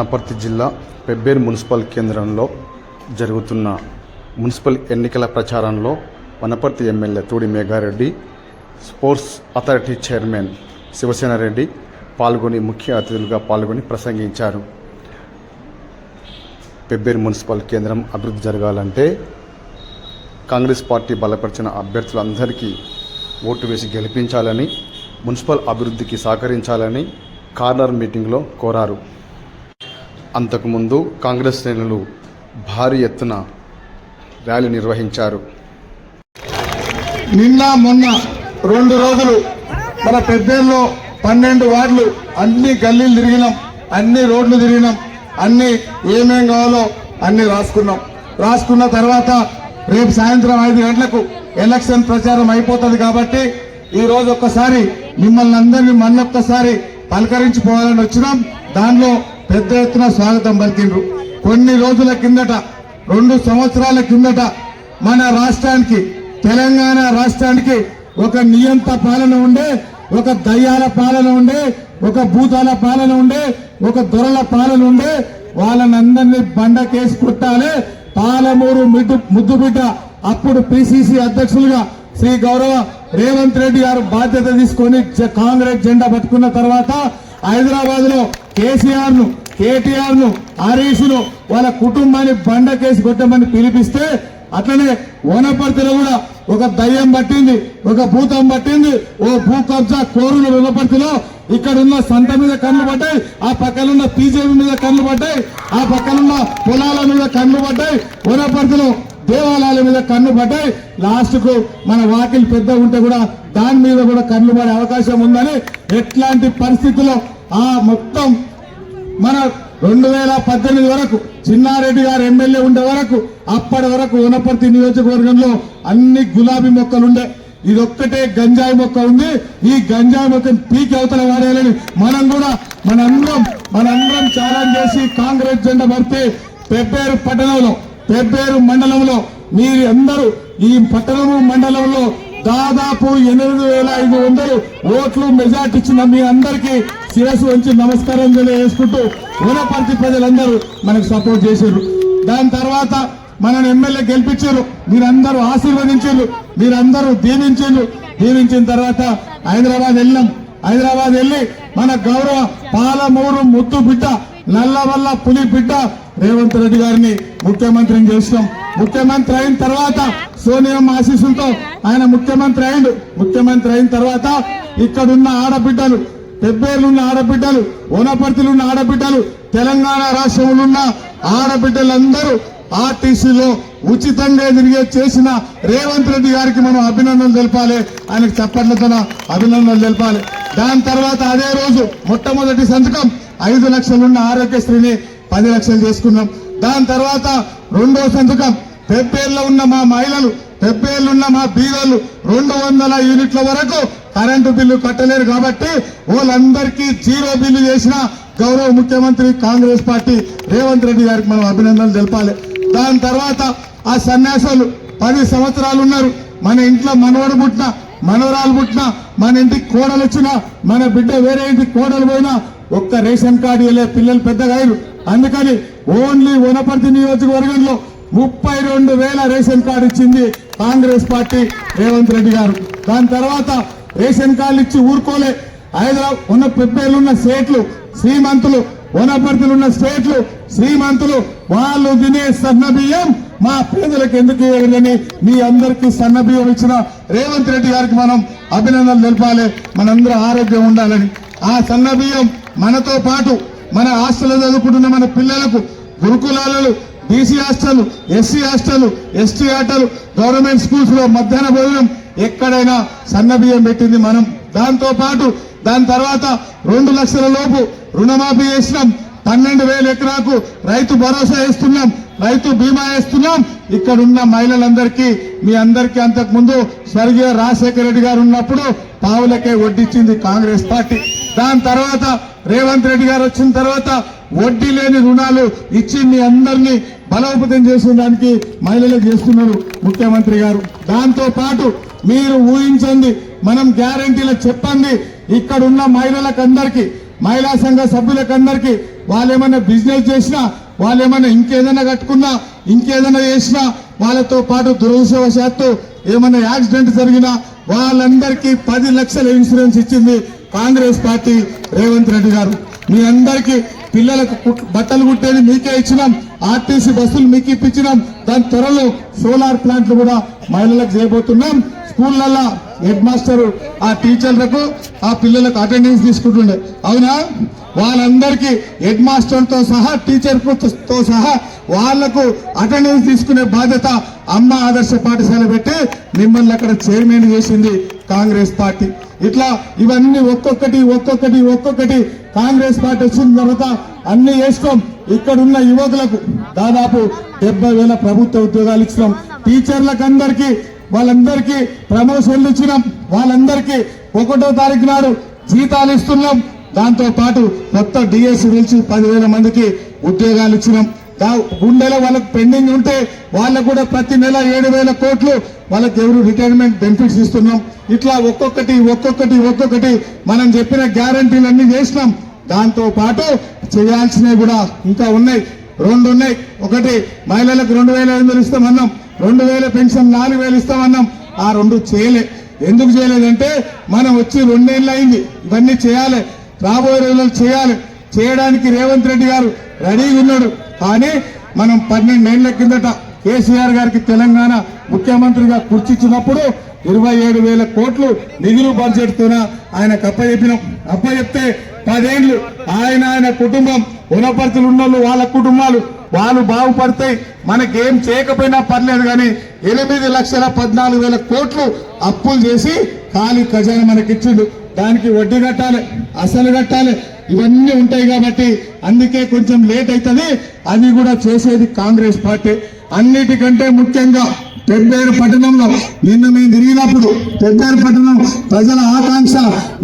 వనపర్తి జిల్లా పెబ్బేరు మున్సిపల్ కేంద్రంలో జరుగుతున్న మున్సిపల్ ఎన్నికల ప్రచారంలో Wanaparthy MLA Thudi Megha Reddy, sports authority chairman Sivasena Reddy ముఖ్య అతిథులుగా పాల్గొని ప్రసంగించారు. పెబ్బేరు మున్సిపల్ కేంద్రం అభివృద్ధి జరగాలంటే కాంగ్రెస్ పార్టీ బలపరిచిన అభ్యర్థులందరికీ ఓటు వేసి గెలిపించాలని, మున్సిపల్ అభివృద్ధికి సహకరించాలని కార్నర్ మీటింగ్లో కోరారు. అంతకుముందు కాంగ్రెస్ శ్రేణులు భారీ ఎత్తున ర్యాలీ నిర్వహించారు. నిన్న మొన్న 2 రోజులు మన పెబ్బేరులో 12 వార్డులు అన్ని గల్లీలు తిరిగినాం, అన్ని రోడ్లు తిరిగినాం, అన్ని ఏమేం కావాలో అన్ని రాసుకున్న తర్వాత రేపు సాయంత్రం 5 గంటలకు ఎలక్షన్ ప్రచారం అయిపోతుంది. కాబట్టి ఈ రోజు ఒక్కసారి మిమ్మల్ని అందరినీ మళ్ళొక్కసారి పలకరించిపోవాలని వచ్చినాం. దానిలో పెద్ద ఎత్తున స్వాగతం పలికిండ్రు. కొన్ని రోజుల కిందట 2 సంవత్సరాల కిందట మన రాష్ట్రానికి, తెలంగాణ రాష్ట్రానికి ఒక నియంత పాలన ఉండే, ఒక దయ్యాల పాలన ఉండే, ఒక భూతాల పాలన ఉండే, ఒక దొరల పాలన ఉండే. వాళ్ళనందరినీ బండకేసి కొట్టాలి. పాలమూరు ముద్దుబిడ్డ అప్పుడు పిసిసి అధ్యక్షులుగా శ్రీ గౌరవ రేవంత్ రెడ్డి గారు బాధ్యత తీసుకొని కాంగ్రెస్ జెండా పట్టుకున్న తర్వాత హైదరాబాద్ లో కేసీఆర్ ను, కేటీఆర్ ను, హరీష్ ను వాళ్ళ కుటుంబాన్ని బండకేసి కొట్టమని పిలిపిస్తే, అట్లనే వనపర్తిలో కూడా ఒక దయ్యం పట్టింది, ఒక భూతం పట్టింది. ఓ భూ కబ్జా కోరుల వనపర్తిలో ఇక్కడున్న సంత మీద కన్ను పడ్డాయి, ఆ పక్కనున్న పీజేపీ మీద కన్ను పడ్డాయి, ఆ పక్కనున్న పొలాల మీద కన్ను పడ్డాయి, వనపర్తిలో దేవాలయాల మీద కన్ను పడ్డాయి. లాస్ట్ కు మన వాకిల్ పెద్ద ఉంటే కూడా దాని మీద కూడా కన్ను పడే అవకాశం ఉందని, ఎట్లాంటి పరిస్థితుల్లో ఆ మొత్తం మన 2018 వరకు చిన్నారెడ్డి గారు ఎమ్మెల్యే ఉండే వరకు, అప్పటి వరకు వనపర్తి నియోజకవర్గంలో అన్ని గులాబీ మొక్కలుండే, ఇదొక్కటే గంజాయి మొక్క ఉంది. ఈ గంజాయి మొక్కను పీకి అవతల వాడేయాలని మనందరం ఛాలెంజ్ చేసి కాంగ్రెస్ జెండా పడితే పెబ్బేరు పట్టణంలో, పెబ్బేరు మండలంలో మీరు అందరూ ఈ పట్టణము మండలంలో దాదాపు 8,500 ఓట్లు మెజార్టీ ఇచ్చిన మీ అందరికీ శిరస్సు వంచి నమస్కారం తెలియజేసుకుంటూ వనపర్తి ప్రజలందరూ మనకు సపోర్ట్ చేశారు. దాని తర్వాత మనల్ని ఎమ్మెల్యే గెలిపించారు, మీరందరూ ఆశీర్వదించారు, మీరందరూ దీవించిన తర్వాత హైదరాబాద్ వెళ్ళి మన గౌరవ పాలమూరు ముద్దు బిడ్డ, నల్లవల్ల పులి బిడ్డ రేవంత్ రెడ్డి గారిని ముఖ్యమంత్రిని చేసినాం. ముఖ్యమంత్రి అయిన తర్వాత సోనియమ్మ ఆశీస్సులతో ఆయన ముఖ్యమంత్రి అయిన తర్వాత ఇక్కడున్న ఆడబిడ్డలు, పెబ్బేరులున్న ఆడబిడ్డలు, వనపర్తిలున్న ఆడబిడ్డలు, తెలంగాణ రాష్ట్రంలో ఉన్న ఆడబిడ్డలందరూ ఆర్టీసీలో ఉచితంగా తిరిగే చేసిన రేవంత్ రెడ్డి గారికి మనం అభినందనలు తెలపాలి, ఆయనకు చప్పట్లతో అభినందనలు తెలపాలి. దాని తర్వాత అదే రోజు మొట్టమొదటి సంతకం 5 లక్షలున్న ఆరోగ్యశ్రీని 10 లక్షలు చేసుకున్నాం. దాని తర్వాత 2వ సంతకం పెబ్బేరులో ఉన్న మా మహిళలు, పెబ్బేరులో ఉన్న మా బీదలు 200 యూనిట్ల వరకు కరెంటు బిల్లు కట్టలేరు కాబట్టి వాళ్ళందరికీ 0 బిల్లు చేసిన గౌరవ ముఖ్యమంత్రి కాంగ్రెస్ పార్టీ రేవంత్ రెడ్డి గారికి మనం అభినందనలు తెలపాలి. దాని తర్వాత ఆ సన్యాసులు 10 సంవత్సరాలు ఉన్నారు. మన ఇంట్లో మనవడు పుట్టినా, మనవరాలు పుట్టినా, మన ఇంటికి కోడలు వచ్చినా, మన బిడ్డ వేరే ఇంటికి కోడలు పోయినా ఒక్క రేషన్ కార్డు వెళ్ళే పిల్లలు పెద్దగా అయ్యారు. అందుకని ఓన్లీ వనపర్తి నియోజకవర్గంలో 32,000 రేషన్ కార్డు ఇచ్చింది కాంగ్రెస్ పార్టీ రేవంత్ రెడ్డి గారు. దాని తర్వాత రేషన్ కార్డులు ఇచ్చి ఊరుకోలే. హైదరాబాద్ ఉన్న పెబ్బేరులున్న స్టేట్లు శ్రీమంతులు, వనపర్తిలో ఉన్న స్టేట్లు శ్రీమంతులు, వాళ్ళు తినే సన్న బియ్యం మా పేదలకు ఎందుకు ఇవ్వాలని మీ అందరికీ సన్న బియ్యం ఇచ్చిన రేవంత్ రెడ్డి గారికి మనం అభినందనలు తెలపాలి. మనందరూ ఆరోగ్యం ఉండాలని ఆ సన్న బియ్యం మనతో పాటు మన హాస్టల్లో చదువుకుంటున్న మన పిల్లలకు గురుకులాలు, BC hostel, SC hostel, ST hostel, government schools లో మధ్యాహ్న భోజనం ఎక్కడైనా సన్న బియ్యం పెట్టింది మనం. దాని తర్వాత 2 లక్షల లోపు రుణమాఫీ చేసినాం. 12,000 ఎకరాకు రైతు భరోసా వేస్తున్నాం, రైతు బీమా వేస్తున్నాం. ఇక్కడున్న మహిళలందరికీ, మీ అందరికీ అంతకు ముందు స్వర్గీయ రాజశేఖర రెడ్డి గారు ఉన్నప్పుడు పావులకే వడ్డిచ్చింది కాంగ్రెస్ పార్టీ. దాని తర్వాత రేవంత్ రెడ్డి గారు వచ్చిన తర్వాత వడ్డీ లేని రుణాలు ఇచ్చి మీ అందరినీ బలోపేతం చేసిన దానికి మహిళలకు చేస్తున్నారు ముఖ్యమంత్రి గారు. దాంతో పాటు మీరు ఊహించండి, మనం గ్యారంటీలు చెప్పండి, ఇక్కడున్న మహిళలకందరికీ, మహిళా సంఘ సభ్యులకందరికీ వాళ్ళు ఏమైనా బిజినెస్ చేసినా, వాళ్ళు ఏమైనా ఇంకేదైనా కట్టుకున్నా, ఇంకేదైనా చేసినా, వాళ్ళతో పాటు దురదృష్టవశాత్తు ఏమైనా యాక్సిడెంట్ జరిగినా వాళ్ళందరికీ 10 లక్షల ఇన్సూరెన్స్ ఇచ్చింది కాంగ్రెస్ పార్టీ రేవంత్ రెడ్డి గారు. మీ అందరికీ పిల్లలకు బట్టలు కుట్టేది మీకే ఇచ్చినాం, ఆర్టీసీ బస్సులు మీకు ఇప్పించినాం. దాని త్వరలో సోలార్ ప్లాంట్లు కూడా మహిళలకు చేయబోతున్నాం. స్కూళ్ళల్లో హెడ్ మాస్టర్ ఆ టీచర్లకు ఆ పిల్లలకు అటెండెన్స్ తీసుకుంటుండే, అవునా? వాళ్ళందరికీ హెడ్ మాస్టర్తో సహా టీచర్తో సహా వాళ్లకు అటెండెన్స్ తీసుకునే బాధ్యత అమ్మ ఆదర్శ పాఠశాల పెట్టి మిమ్మల్ని అక్కడ చైర్మన్ చేసింది కాంగ్రెస్ పార్టీ. ఇట్లా ఇవన్నీ ఒక్కొక్కటి కాంగ్రెస్ పార్టీ వచ్చిన తర్వాత అన్ని చేస్తాం. ఇక్కడున్న యువకులకు దాదాపు 70,000 ప్రభుత్వ ఉద్యోగాలు ఇచ్చినాం. టీచర్లకు అందరికీ వాళ్ళందరికీ ప్రమోషన్లు ఇచ్చినాం. వాళ్ళందరికీ 1వ తారీఖు నాడు జీతాలు ఇస్తున్నాం. దాంతో పాటు కొత్త డిఎస్ పిలిచి 10,000 మందికి ఉద్యోగాలు ఇచ్చినాం. గుండెలో వాళ్ళకు పెండింగ్ ఉంటే వాళ్ళకు కూడా ప్రతి నెల 7,000 కోట్లు వాళ్ళకి ఎవరు రిటైర్మెంట్ బెనిఫిట్స్ ఇస్తున్నాం. ఇట్లా ఒక్కొక్కటి మనం చెప్పిన గ్యారంటీలన్నీ చేసినాం. దాంతో పాటు చేయాల్సినవి కూడా ఇంకా ఉన్నాయి, 2 ఉన్నాయి. ఒకటి మహిళలకు 2,500 ఇస్తామన్నాం, 2,000 పెన్షన్ 4,000 ఇస్తామన్నాం. ఆ 2 చేయలే. ఎందుకు చేయలేదంటే మనం వచ్చి 2 ఏళ్ళు అయింది. ఇవన్నీ చేయాలి, రాబోయే రోజుల్లో చేయాలి. చేయడానికి రేవంత్ రెడ్డి గారు రెడీగా ఉన్నాడు. కానీ మనం 12 ఏళ్ల కిందట కేసీఆర్ గారికి తెలంగాణ ముఖ్యమంత్రిగా కూర్చిచ్చినప్పుడు 27,000 కోట్లు మిగులు బడ్జెట్ తోన ఆయనకు అప్పచెప్తే 10 ఏళ్లు ఆయన కుటుంబం వనపర్తులు ఉన్న వాళ్ళ కుటుంబాలు వాళ్ళు బాగుపడతాయి, మనకేం చేయకపోయినా పర్లేదు కానీ 8,14,000 కోట్లు అప్పులు చేసి ఖాళీ ఖజానా మనకిచ్చిండు. దానికి వడ్డీ కట్టాలి, అసలు కట్టాలి, ఇవన్నీ ఉంటాయి. కాబట్టి అందుకే కొంచెం లేట్ అవుతుంది. అది కూడా చేసేది కాంగ్రెస్ పార్టీ. అన్నిటికంటే ముఖ్యంగా పెబ్బేరు పట్టణంలో నిన్న మేము తిరిగినప్పుడు పెబ్బేరు పట్టణం ప్రజల ఆకాంక్ష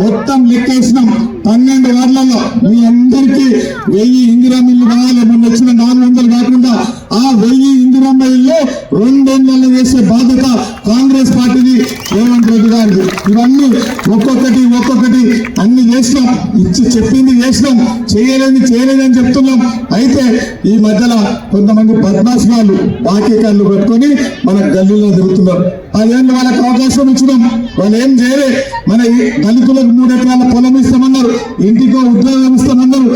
మొత్తం లెక్కేసినాం. 12 వార్డులలో మీ అందరికీ 1000 ఇందిరమ్మ ఇల్లు కావాలి. మొన్న వచ్చిన 400 కాకుండా ఆ 1000 ఇందిరమ్మ ఇల్లు 2 ఏళ్లలో చేసే బాధ్యత కాంగ్రెస్ పార్టీది, రేవంత్ రెడ్డి గారిది. ఇవన్నీ ఒక్కొక్కటి అన్ని చేసినాం. ఇచ్చి చెప్పింది చేసినాం, చేయలేదని చెప్తున్నాం. అయితే ఈ మధ్యలో కొంతమంది బద్మాష్ వాళ్ళు బాకీ కళ్ళు పెట్టుకొని మన గల్లీలో తిరుగుతున్నారు. 10 ఏళ్ళు వాళ్ళకి అవకాశం ఇచ్చినాం, వాళ్ళు ఏం చేయలే. మన దళితులకు 3 ఎకరాల పొలం ఇస్తామన్నారు, ఇంటికో ఉద్యోగం ఇస్తామన్నారు,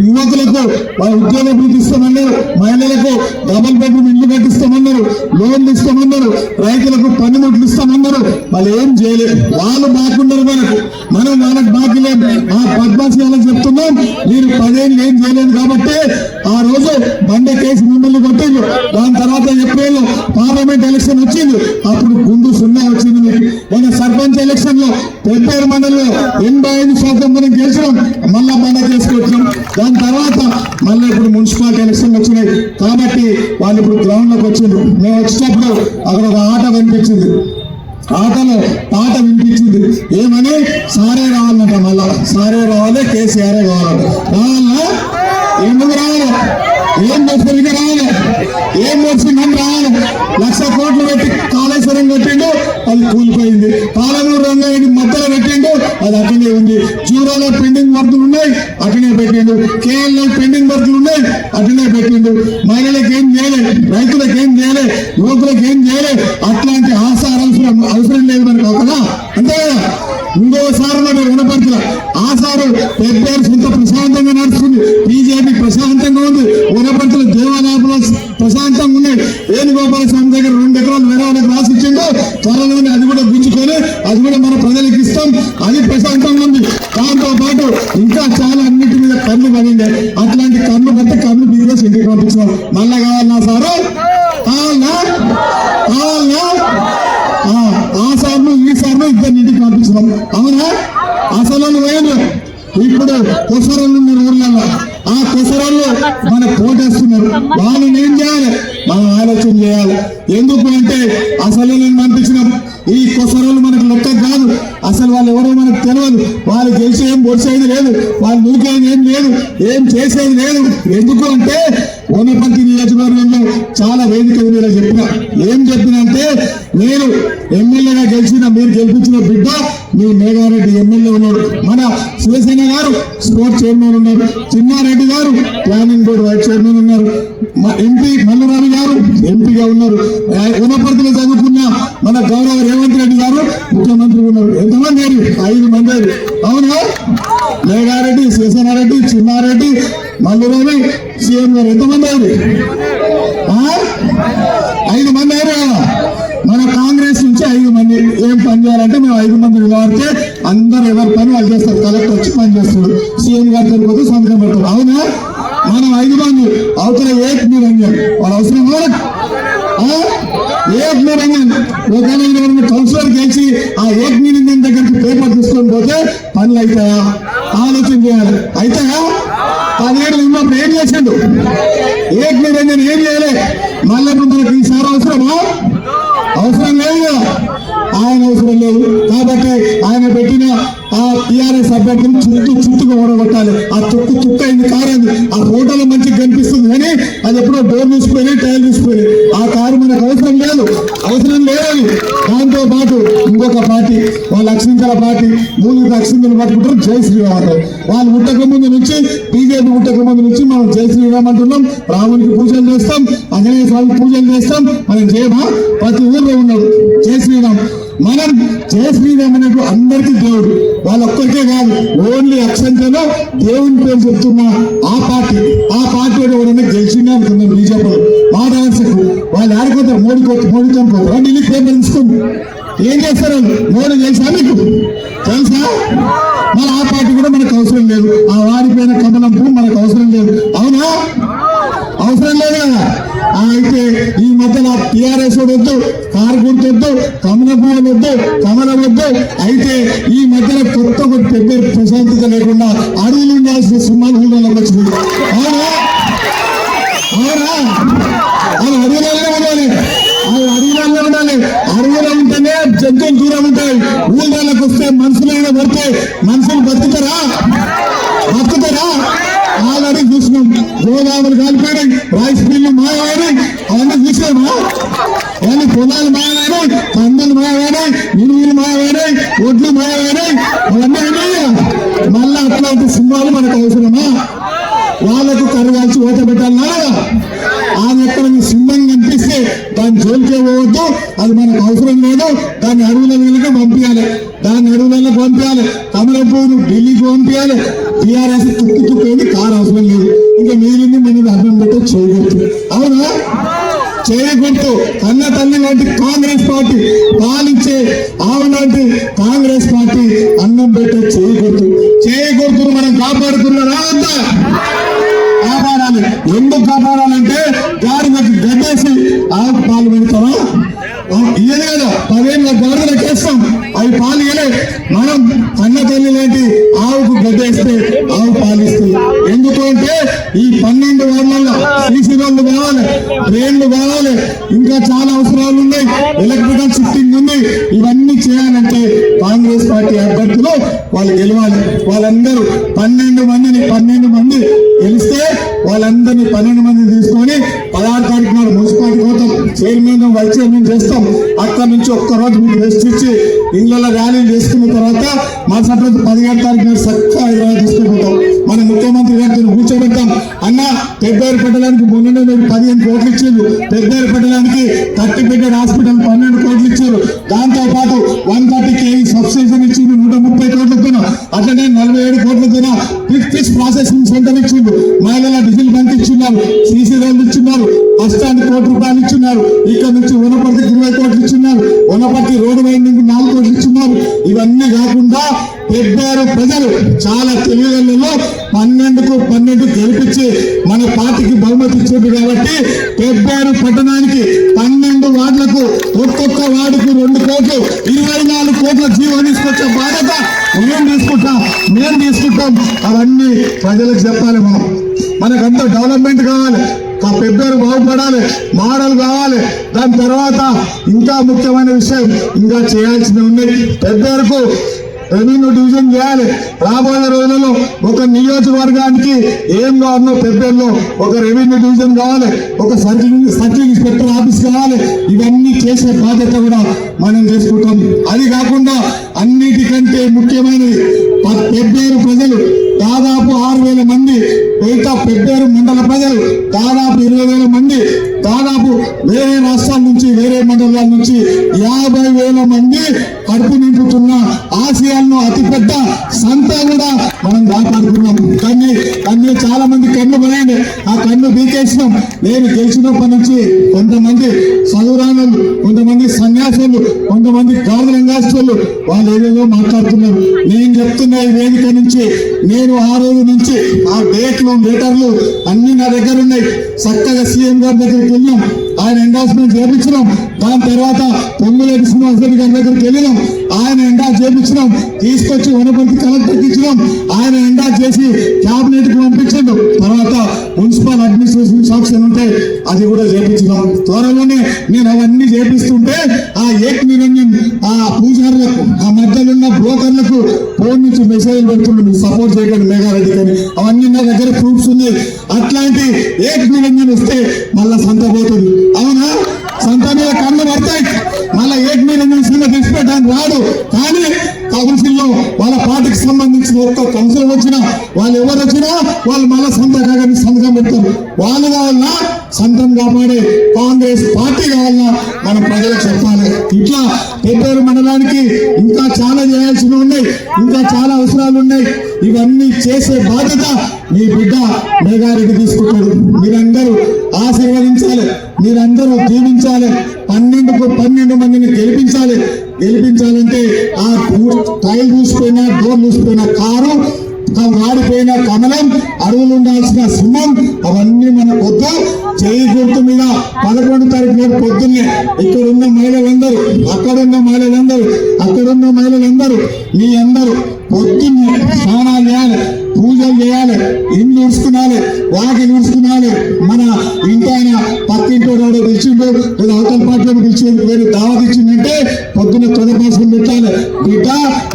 యువకులకు వాళ్ళ ఉద్యోగ భూమి ఇస్తామన్నారు, మహిళలకు డబుల్ బెడ్రూమ్ ఇల్లు కట్టిస్తామన్నారు, లోన్లు ఇస్తామన్నారు, రైతులకు పనిముట్లు ఇస్తామన్నారు. వాళ్ళు ఏం చేయలేదు. వాళ్ళు బాగున్నారు, మనం వాళ్ళకి బాకీ లేదు. ఆ పద్మాసి వాళ్ళకి చెప్తున్నాం, మీరు 10 ఏళ్ళు ఏం చేయలేదు కాబట్టి ఆ రోజు బండే కేసు మిమ్మల్ని కొట్టింది. దాని తర్వాత ఏప్రిల్ పార్లమెంట్ ఎలక్షన్ వచ్చింది, అప్పుడు గుండు 0 వచ్చింది మీకు. మన సర్పంచ్ ఎలక్షన్ లో పెబ్బేరు మండలిలో 85% మనం గెలిచినాం, మళ్ళా బండ చేసుకొచ్చాం. దాని తర్వాత మళ్ళీ ఇప్పుడు మున్సిపాలిటీ ఎలక్షన్ వచ్చినాయి కాబట్టి వాళ్ళు ఇప్పుడు గ్రౌండ్ లోకి వచ్చిండ్రు. మేము వచ్చినప్పుడు అక్కడ ఒక ఆట వినిపించింది, ఆటలో పాట వినిపించింది. ఏమని? సారే రావాలంట, మళ్ళా సారే రావాలి, కేసీఆర్ కావాలంట. రావాలా? ఎందుకు రావాలి? ఏం దర్శనంగా రావాలి, ఏం దర్శనం రావాలి. 1,00,000 కోట్లు పెట్టి కాళేశ్వరం కట్టిండు, అది కూలిపోయింది. పాలమూరు రంగారెడ్డి మధ్యలో పెట్టిండు, అది అట్లనే ఉంది. జూరాలో పెండింగ్ వర్కులు ఉన్నాయి, అట్లనే పెట్టిండు. కేఎల్లో పెండింగ్ వర్కులు ఉన్నాయి, అట్లనే పెట్టిండు. మహిళలకు ఏం చేయలేదు, రైతులకు ఏం చేయలేదు, యువకులకు ఏం చేయలేదు. అట్లాంటి అవసరం లేదు మనకు కదా, అంతే కదా. ఇంకోసారి మనం వినపడుతున్నా ఆసారు పెబ్బేరు సొంత ప్రశాంతంగా నడుస్తుంది, బీజేపీ ప్రశాంతంగా ఉంది, వనపర్తుల దేవాలయంలో ప్రశాంతంగా ఉన్నాయి. వేణుగోపాల స్వామి దగ్గర 2 ఎకరాలు వేరే రాసిచ్చిందో త్వరలోనే అది కూడా గుంజుకొని అది కూడా మన ప్రజలకు ఇస్తాం, అది ప్రశాంతంగా ఉంది. దాంతో పాటు ఇంకా చాలా అన్నిటి మీద కన్ను పడింది. అట్లాంటి కన్ను బట్టి కన్ను బిజినెస్ ఇంటికి పంపించాం. మళ్ళా కావాలన్నా సారు, కావాలన్నా ఆ సార్లు ఈ సార్లు 2 ఇంటికి పంపించినాం. అవునా? అసలు వేరు ఇప్పుడు కొసరాళ్ళు ఉన్నారు ఊర్లలో, ఆ కొసరాళ్ళు మనకు పోటేస్తున్నారు. వాళ్ళని ఏం చేయాలి, మనం ఆలోచన చేయాలి. ఎందుకు అంటే అసలు నేను పంపించినాం. ఈ కొసరాళ్ళు మనకు లెక్క కాదు, అసలు వాళ్ళు ఎవరో మనకు తెలియదు. వాళ్ళు గెలిచి ఏం పొడిచేది లేదు, వాళ్ళు నూకేది ఏం లేదు, ఏం చేసేది లేదు. ఎందుకు అంటే వనపర్తి నియోజకవర్గంలో చాలా వేదిక మీద ఏం చెప్పినంటే నేను ఎమ్మెల్యేగా గెలిచిన మీరు గెలిపించిన బిడ్డ మీ మేఘారెడ్డి ఎమ్మెల్యే ఉన్నాడు, మన శివసేన గారు స్పోర్ట్స్ చైర్మన్ ఉన్నారు, చిన్నారెడ్డి గారు ప్లానింగ్ బోర్డు వైస్ చైర్మన్ ఉన్నారు, మా ఎంపీ మల్లురావి గారు ఎంపీగా ఉన్నారు, వనపర్తిలో చదువుకున్న మన గౌరవ రేవంత్ రెడ్డి గారు ముఖ్యమంత్రి ఉన్నారు. ఎంతమంది 5 మంది. అవునా? మేఘారెడ్డి, శివసేనారెడ్డి, చిన్నారెడ్డి, మల్లురావి, సీఎం గారు ఎంతమంది అయ్యారు? 5 మంది అయ్యారు కదా. మన కాంగ్రెస్ నుంచి 5 మంది ఏం పని చేయాలంటే మేము 5 మంది నిలబడితే అందరు ఎవరి పని వాళ్ళు చేస్తారు. కలెక్టర్ వచ్చి పని చేస్తారు, సీఎం గారు చనిపోతే సంతకం పెడతారు. అవునా? మనం 5 మంది అవతల ఏక్ నిరంజన్ వాళ్ళ అవసరం ఏక్ నిరంజన్ ఒకవేళ కౌన్సిలర్ గెలిచి ఆ ఏక్ నిరంజన్ దగ్గరికి పేపర్ తీసుకొని పోతే పనులు అవుతాయా? ఆలోచన చేయాలి. అవుతాయా? 10 ఏళ్ళు ఉన్నప్పుడు ఏం చేసిండు ఏక్ నిరంజన్? ఏం చేయలే. మళ్ళీ మనకి ఈసారి అవసరమా? అవసరం లేదు కదా. ఆయన అవసరం లేదు కాబట్టి ఆయన పెట్టిన ఆ టీఆర్ఎస్ అభ్యర్థిని చుట్టుగా ఓడగొట్టాలి. ఆ తుక్క అయింది కారు, అది ఆ ఫోటోలో మంచిగా కనిపిస్తుంది కానీ అది ఎప్పుడో డోర్ చూసిపోయినాయి, టైర్ చూసిపోయినాయి. ఆ కారు మనకు అవసరం లేదు. అది దాంతో పాటు ఇంకొక పార్టీ వాళ్ళు అక్షింతల పార్టీ 3 అక్షింతలు పట్టుకుంటారు జై శ్రీరామ్. వాళ్ళు పుట్టక ముందు నుంచి బీజేపీ పుట్టక ముందు నుంచి మనం జై శ్రీరామ్ అంటున్నాం, రామునికి పూజలు చేస్తాం, ఆంజనేయ స్వామికి పూజలు చేస్తాం. మనం చేయమా? ప్రతి ఊర్లో ఉన్నాడు జై శ్రీరామ్. మనం జయ శ్రీరామ్ అనేటు అందరికీ దేవుడు, వాళ్ళొక్కరికే కాదు. ఓన్లీ అక్షంతలో దేవుని పేరు చెప్తున్న ఆ పార్టీ ఎవరైనా గెలిచిందే అనుకుందాం బీజేపీ మాట ఆన్సకు వాళ్ళు ఆడిపోతారు. మోడీ చంపుతారు. ఢిల్లీ పేపర్ తీసుకుంది ఏం చేస్తారు? మోడీ తెలుసా మీకు? తెలుసా? మరి ఆ పార్టీ కూడా మనకు అవసరం లేదు. ఆ వాడిపోయిన కమలం పువ్వు మనకు అవసరం లేదు. అవునా? అవసరం లేదు కదా. అయితే ఈ మధ్యన టీఆర్ఎస్ వద్దు, కారు గుర్తొద్దు, కమలం వద్దు, కమలం వద్దు. అయితే ఈ మధ్యన కొత్త పెద్ద ప్రశాంతత లేకుండా అడవులు ఉండాల్సిన సింహాలు ఊళ్ళలోకి వచ్చింది. అవునా? అవునా? అది అడవులలో ఉండాలి. అది అడవులలో ఉండాలి. అడవులో ఉంటేనే జంతువులు దూరం ఉంటాయి. ఊళ్ళలోకి వస్తే మనుషులైనా పడితే మనుషులు బతుకుతారా? ఆల్రెడీ చూసినాం. గోదావరి కాలిపోయినాయి, రైస్ మిల్లు మాయమైనాయి, అవన్నీ చూసామా? అవన్నీ పొలాలు మాయమైనాయి, పందులు మాయమైనాయి, ఇరువులు మాయమైనాయి, ఒడ్లు మాయమైనాయి, అవన్నీ అయినాయి. మళ్ళా అట్లాంటి సింహాలు మనకు అవసరమా? వాళ్ళకు కరగాల్సి ఓట పెట్టాలన్నా ఆమె ఎక్కడ సింహం కనిపిస్తే దాన్ని జోలికే పోవద్దు, అది మనకు అవసరం లేదు. దాన్ని అడవులకు పంపించాలి, కమలం పువ్వును ఢిల్లీకి పంపించాలి. టీఆర్ఎస్ తుక్కు కారు అవసరం లేదు. ఇంకా మిగిలింది మనం అర్థం పెట్టే చేయకూడదు. అవునా? చేయకూడదు. కన్న తల్లి లాంటి కాంగ్రెస్ పార్టీ పాలించే ఆవు లాంటి కాంగ్రెస్ పార్టీ అన్నం పెట్టే చేయకూడదు. మనం కాపాడుకున్నారా? అంతా కాపాడాలి. ఎందుకు కాపాడాలంటే గాడిదకి గడ్డేసి ఆవు పాలు పెడతామా? ఇయ్యలే కదా. 10 ఏళ్ళ గాడిదలకు వేస్తాం, అవి పాలు ఇయ్యలే. మనం కన్న తల్లి లాంటి ఆవుకు గడ్డేస్తే ఆవు పాలిస్తుంది. ఎందుకు అంటే ఈ 12 వార్డులలో సీసీ రోడ్లు కావాలి, ట్రైన్లు కావాలి, ఇంకా చాలా అవసరాలు ఉన్నాయి, ఎలక్ట్రికల్ షిఫ్టింగ్ ఉంది. ఇవన్నీ చేయాలంటే కాంగ్రెస్ పార్టీ అభ్యర్థులు వాళ్ళు గెలవాలి. వాళ్ళందరూ 12 మంది గెలిస్తే వాళ్ళందరినీ 12 మంది తీసుకొని 16 తారీఖు నాడు మున్సిపాలిటీ పోతాం, చైర్మన్ వైస్ చైర్మన్ చేస్తాం. అక్కడ నుంచి ఒక్కరోజు మీకు రెస్ట్ ఇచ్చి ఇళ్లలో ర్యాలీలు చేసుకున్న తర్వాత మరుసటి రోజు 17 తారీఖు నాడు చక్కగా హైదరాబాద్ తీసుకుపోతాం. మన ముఖ్యమంత్రి గారితో కూర్చోబెడతాం. అన్న పెద్దవారి పెట్టడానికి మొన్న మీరు 15 కోట్లు ఇచ్చారు, పెద్దవారి పెట్టడానికి 30 బెడ్ హాస్పిటల్ 12 కోట్లు ఇచ్చారు. దాంతో పాటు 130 KV సబ్స్టేషన్ ఇచ్చిండు 130 కోట్లతో, అట్లనే 47 కోట్లతో ఫిష్ ప్రాసెసింగ్ సెంటర్ ఇచ్చిండు, మహిళల డీజిల్ బంక్ ఇచ్చున్నారు, సీసీ రోడ్లు ఇచ్చున్నారు, బస్ స్టాండ్ ₹1 ఇచ్చున్నారు. ఇక్కడ నుంచి వనపర్తికి 20 కోట్లు ఇచ్చున్నారు, వనపర్తి రోడ్డు వైండింగ్ 4 కోట్లు ఇచ్చున్నారు. ఇవన్నీ కాకుండా పెద్దారు ప్రజలు చాలా తెలివిలో 12 గెలిపించి మన పార్టీకి బహుమతి ఇచ్చారు. కాబట్టి పెద్దారు పట్టణానికి 12 వార్డులకు ఒక్కొక్క వార్డుకు 2 కోట్లు 24 కోట్ల జీవో తీసుకొచ్చే బాధ్యత మేము తీసుకుంటాం. అవన్నీ ప్రజలకు చెప్పాలి. మనకంతా డెవలప్మెంట్ కావాలి, పెద్దలు బాగుపడాలి, మోడల్ కావాలి. దాని తర్వాత ఇంకా ముఖ్యమైన విషయం ఇంకా చేయాల్సినవి ఉన్నాయి. పెద్దలకు రెవెన్యూ డివిజన్ చేయాలి. రాబోయే రోజులలో ఒక నియోజకవర్గానికి ఏం కావాలో పెద్దల్లో ఒక రెవెన్యూ డివిజన్ కావాలి, ఒక సర్కిల్ ఇన్స్పెక్టర్ ఆఫీస్ కావాలి. ఇవన్నీ చేసే బాధ్యత కూడా మనం చేసుకుంటాం. అది కాకుండా అన్నిటికంటే ముఖ్యమైనది పెబ్బేరు ప్రజలు దాదాపు 6,000 మంది, పెబ్బేరు మండల ప్రజలు దాదాపు 20,000 మంది, దాదాపు వేరే రాష్ట్రాల నుంచి వేరే మండలాల నుంచి 50,000 మంది కడుపు నింపుతున్న ఆసియాలను అతిపెద్ద సంత కూడా మనం కాపాడుకున్నాం. కానీ చాలా మంది కన్ను పడండి, ఆ కన్ను బీకేసినాం. నేను గెలిచినప్పటి నుంచి కొంతమంది చదువురానులు, కొంతమంది సన్యాసులు, కొంతమంది గాజులంగాస్తులు వాళ్ళు ఏదేదో మాట్లాడుతున్నారు. నేను చెప్తున్న ఈ వేదిక నుంచి నేను ఆ రోజు నుంచి ఆ లెటర్లు అన్ని నా దగ్గర ఉన్నాయి. చక్కగా సీఎం గారి దగ్గరికి వెళ్ళినాం, ఆయన ఎండార్స్మెంట్ చేయించినాం. దాని తర్వాత పొంగులేటి శ్రీనివాసరెడ్డి గారి దగ్గరికి వెళ్ళినాం, ఆయన ఎండార్స్ చేయించినాం. తీసుకొచ్చి వనపర్తి కలెక్టర్కి ఇచ్చినాం, ఆయన ఎండార్స్ చేసి క్యాబినెట్ కి పంపించాడు. తర్వాత మున్సిపల్ అడ్మినిస్ట్రేషన్ సాక్షన్ ఉంటే అది కూడా చేయించినాం. త్వరలోనే నేను అవన్నీ చేపిస్తుంటే ఆ ఏక్ నిరంజన్ ఆ పూజారులకు, ఆ మధ్యలో ఉన్న బ్రోకర్లకు ఫోన్ నుంచి మెసేజ్ పెడుతున్నాడు, సపోర్ట్ చేయకండి మేఘారెడ్డి కానీ. అవన్నీ నా దగ్గర ప్రూఫ్స్ ఉన్నాయి. అట్లాంటి ఏక్ నిరంజన్ వస్తే మళ్ళా సంత పోతుంది. అవునా? సంత మీద కళ్ళు పడతాయి. మళ్ళా ఏక్ నిరంజన్ సినిమా తెచ్చిపెట్టడానికి రాడు. కానీ కౌన్సిల్ లో వాళ్ళ పార్టీకి సంబంధించిన ఒక్క కౌన్సిల్ వచ్చినా, వాళ్ళు ఎవరు వచ్చినా వాళ్ళు మళ్ళా సంత కాగానే సంతకం పెడతారు. వాళ్ళు కావాలన్నా సంతం కాపాడే కాంగ్రెస్ పార్టీ కావాలన్నా మనం ప్రజలకు చెప్పాలి. ఇట్లా పెబ్బేరు మండలానికి ఇంకా చాలా చేయాల్సినవి ఉన్నాయి, ఇంకా చాలా అవసరాలు ఉన్నాయి. ఇవన్నీ చేసే బాధ్యత మీ బిడ్డ మేఘారెడ్డి తీసుకుంటాడు. మీరందరూ ఆశీర్వదించాలి, మీరందరూ దీవించాలి. 12 మందిని గెలిపించాలంటే ఆ టైల్ చూసిపోయినా, డోర్ చూసిపోయిన కారు, వాడిపోయిన కమలం, అడవులు ఉండాల్సిన సింహం, అవన్నీ మన పొద్దు చేయి గుర్తు మీద 11వ తారీఖు పొద్దున్నే ఇక్కడున్న మహిళలందరూ, అక్కడున్న మహిళలందరూ మీ అందరూ పొద్దున్నే స్నానాలు చేయాలి, పూజలు చేయాలి, ఇల్లు ఉడుచుకునాలి, వాకిలు ఉడుచుకునాలి. మన ఇంటి ఆయన పక్కింటి వాడు పిలిచిండు, లేదా అవతల పార్టీలో పిలిచిండు, వేరే దావత్ ఇచ్చిందంటే పొద్దున్న తొలపాసులు పెట్టాలి. బిడ్డ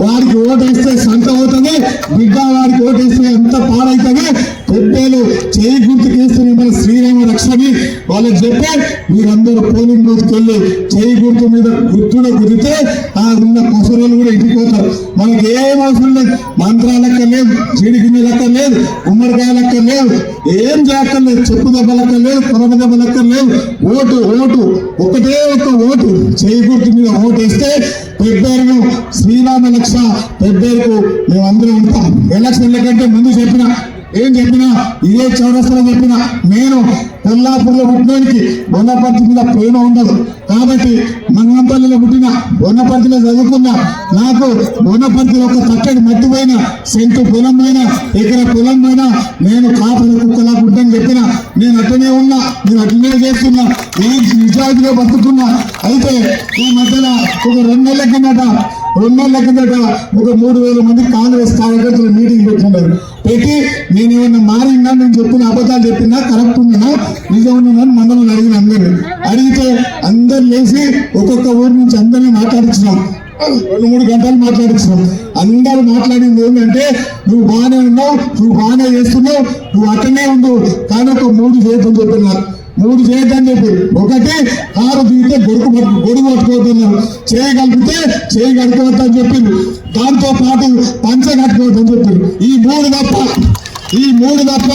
వాడికి ఓటేస్తే సంత అవుతుంది, బిడ్డ వాడికి ఓటేస్తే ఎంత పాడవుతుంది. పెద్దలు చేయి గుర్తుకు వేస్తున్న మన శ్రీరామ రక్షని వాళ్ళకి చెప్పి మీరందరూ పోలింగ్ బూత్కి వెళ్ళి చేయి గుర్తు మీద గుర్తులో గురితే ఆ ఉన్న కొసరోళ్ళు కూడా ఇంటిపోతారు. మనకి ఏం అవసరం లేదు, మంత్రాలు అక్కర్లేదు, జీడి గిన్నె లెక్కర్లేదు, గుమ్మడికాయ లెక్కర్లేదు, ఏం చేయక్కర్లేదు, చెప్పు దెబ్బ లెక్కర్లేదు, కొరమ దెబ్బ లెక్కర్లేదు. ఓటు ఒకటే ఒక ఓటు చేయి గుర్తు మీద ఓటు వేస్తే పెబ్బేరును శ్రీరామ రక్ష పెబ్బేరుకు మేమందరం ఉంటాం. ఎలక్షన్ల కంటే ముందు ఏం చెప్పినా ఇదే చౌరస్తలో చెప్పినా, నేను కొల్లాపూర్లో పుట్టినోడికి వనపర్తి మీద ప్రేమ ఉండదు. కాబట్టి మంగంపల్లిలో పుట్టిన, వనపర్తిలో చదువుకున్నా, నాకు వనపర్తిలో ఒక తక్కడి మట్టి పోయినా, సెంటు పొలం పోయినా, ఎకర పొలం పోయినా నేను కాపల కుక్కలా పుట్టని చెప్పినా నేను అట్లనే ఉన్నా, నేను అట్లనే చేస్తున్నా, ఈ నిజాయితీలో బతుకున్నా. అయితే ఈ మధ్యలో ఒక 2 నెలల కిందట ఒక 3,000 మంది కాంగ్రెస్ కార్యకర్తలు మీటింగ్ పెట్టి నేనేమన్నా మారిందా, నేను చెప్పిన అబద్ధాలు చెప్పినా, కరెక్ట్ ఉన్నానా, నిజం ఉన్నాను మనల్ని అడిగితే అందరు లేచి ఒక్కొక్క ఊరి నుంచి అందరినీ మాట్లాడించినాం. 2-3 గంటలు మాట్లాడించినాం. అందరూ మాట్లాడింది ఏంటంటే నువ్వు బాగానే ఉన్నావు, నువ్వు బాగానే చేస్తున్నావు, నువ్వు అట్టనే ఉండు, కానీ ఒక 3 చేయొద్దని చెప్పినారు. 3 చేయొద్దని చెప్పి, ఒకటి కారు దిగితే గొడుగు పట్టుకోవద్దన్నారు, చేయగలిగితే చేయి కట్టుకోవద్దని చెప్పింది, దాంతో పాటు పంచ కట్టుకోవద్దని చెప్పింది. ఈ మూడు తప్ప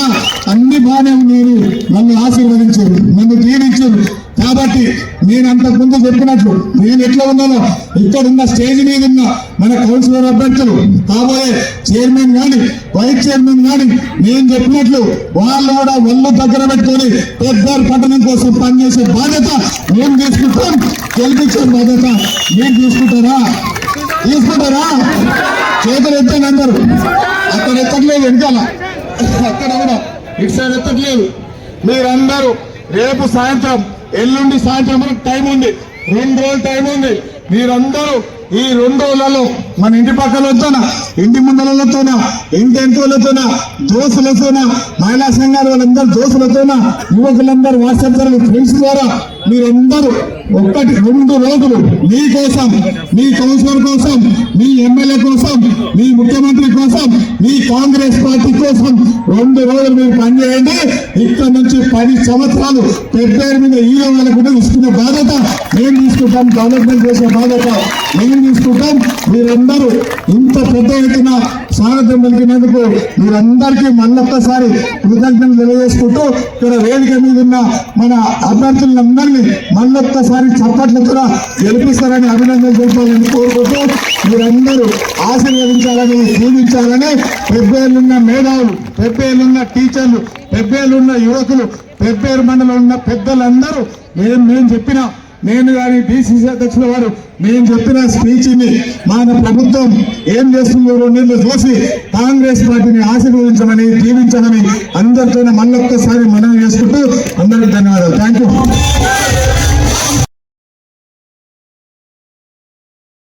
అన్ని బాగానే ఉన్నాయి. నన్ను ఆశీర్వదించారు, నన్ను దీవించారు. కాబట్టి నేను అంతకుముందు చెప్పినట్లు నేను ఎట్లా ఉన్నానో ఇక్కడున్న స్టేజ్ మీద ఉన్న మన కౌన్సిలర్ అభ్యర్థులు, కాబోయే చైర్మన్ కానీ వైస్ చైర్మన్ కానీ నేను చెప్పినట్లు వాళ్ళు కూడా ఒళ్ళు దగ్గర పెట్టుకొని పెబ్బేరు పట్టణం కోసం పనిచేసే బాధ్యత మేము తీసుకుంటాం. గెలిపించే బాధ్యత మీరు తీసుకుంటారా? చేతులు ఎత్తండి అందరూ. అక్కడ ఎత్తట్లేదు, వెనకాల అక్కడ కూడా ఇటు సైడ్ ఎత్తట్లేదు. మీరందరూ రేపు సాయంత్రం, ఎల్లుండి సాయంత్రం వరకు టైం ఉంది, 2 రోజులు టైం ఉంది. మీరందరూ ఈ 2 రోజులలో మన ఇంటి పక్కలతోన, ఇంటి ముందలతోన, ఇంటి ఎంటోలతోన, దోస్తులతోన, మహిళా సంఘాల వాళ్ళందరూ దోస్తులతోన, యువకులందరూ వాట్సాప్ ద్వారా ఫ్రెండ్స్ ద్వారా మీరందరూ 1-2 రోజులు మీ కోసం, మీ కౌన్సిలర్ కోసం, మీ ఎమ్మెల్యే కోసం, మీ ముఖ్యమంత్రి కోసం, మీ కాంగ్రెస్ పార్టీ కోసం 2 రోజులు మీరు పనిచేయండి. ఇక్కడ నుంచి 10 సంవత్సరాలు పెద్ద మీద హీరో వాళ్ళకు ఇస్తున్న బాధ్యత మేము తీసుకుంటాం. డెవలప్మెంట్ చేసే బాధ్యత మేము తీసుకుంటాం. మీరందరూ ఇంత పెద్ద ఎత్తున స్వాగతం పలికినందుకు మీరందరికీ మళ్ళొక్కసారి కృతజ్ఞతలు తెలియజేసుకుంటూ ఇక్కడ వేదిక మీద ఉన్న మన అభ్యర్థులందరినీ మళ్ళొక్కసారి చప్పట్లతో గెలిపిస్తారని అభినందనలు తెలిపాలని కోరుకుంటూ మీరందరూ ఆశీర్వదించాలని, దీవించాలని పెబ్బేళ్ళున్న మేధావులు, పెబ్బేళ్ళున్న టీచర్లు, పెబ్బేళ్ళున్న యువకులు, పెబ్బేరు మండలం ఉన్న పెద్దలందరూ మేము చెప్పిన, నేను కానీ డిసిసి అధ్యక్షుల వారు నేను చెప్పిన స్పీచ్ ని మన ప్రభుత్వం ఏం చేస్తుందో 2 నెలలు చూసి కాంగ్రెస్ పార్టీని ఆశీర్వదించమని, దీవించమని అందరితో మళ్ళొక్కసారి మనవి చేసుకుంటూ అందరికీ ధన్యవాదాలు. Thank you.